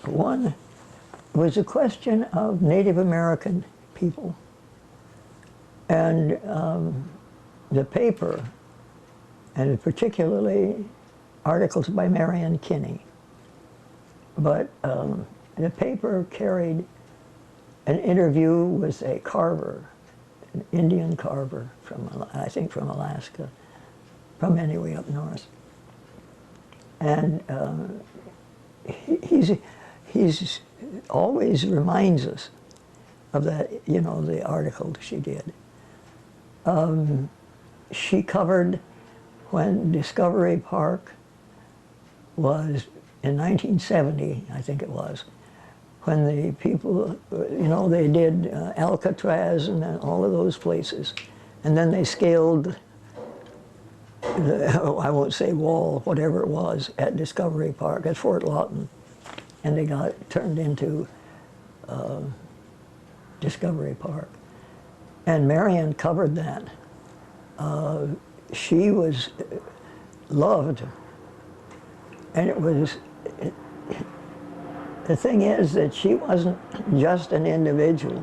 One was a question of Native American people. And the paper, and particularly articles by Marion Kinney, but the paper carried an interview with a carver, an Indian carver from, I think from Alaska, from anyway up north. And he's always reminds us of that, you know, the article she did. She covered when Discovery Park was, in 1970, I think it was, when the people, you know, they did Alcatraz and then all of those places. And then they scaled, I won't say wall, whatever it was, at Discovery Park, at Fort Lawton. And they got turned into Discovery Park. And Marion covered that. She was loved. And it was, the thing is that she wasn't just an individual.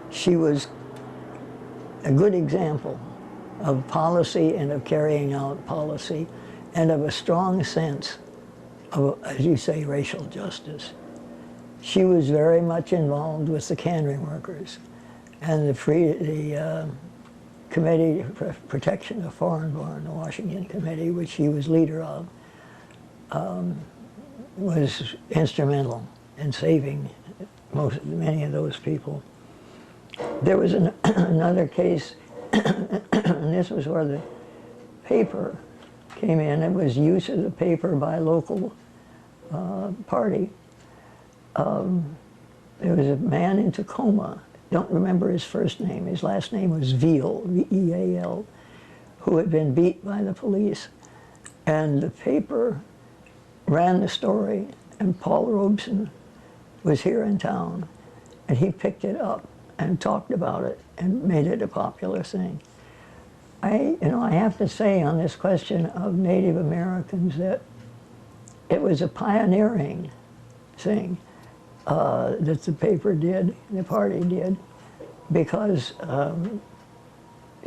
She was a good example of policy and of carrying out policy and of a strong sense of, as you say, racial justice. She was very much involved with the cannery workers and the Committee for Protection of Foreign-Born, the Washington Committee, which she was leader of, was instrumental in saving many of those people. There was another case, and this was where the paper came in. It was use of the paper by a local party. There was a man in Tacoma, don't remember his first name, his last name was Veal, V-E-A-L, who had been beat by the police. And the paper ran the story, and Paul Robeson was here in town, and he picked it up and talked about it and made it a popular thing. I have to say on this question of Native Americans that it was a pioneering thing that the paper did, the party did, because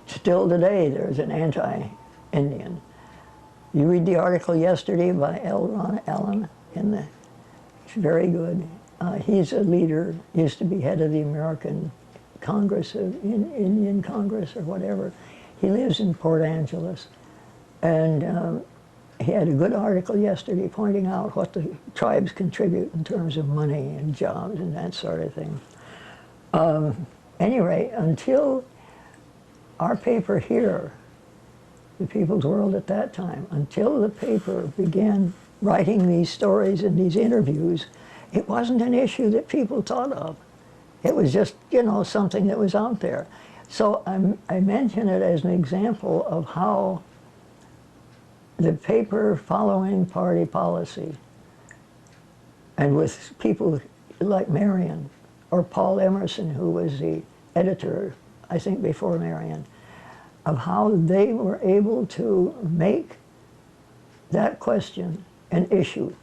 still today there's an anti-Indian. You read the article yesterday by L. Ron Allen it's very good. He's a leader, used to be head of the American Congress, Indian Congress or whatever. He lives in Port Angeles. And he had a good article yesterday pointing out what the tribes contribute in terms of money and jobs and that sort of thing. Anyway, until our paper here, the People's World at that time, until the paper began writing these stories and these interviews, it wasn't an issue that people thought of. It was just, you know, something that was out there. So I mention it as an example of how the paper following party policy, and with people like Marion, or Paul Emerson, who was the editor, I think before Marion, of how they were able to make that question an issue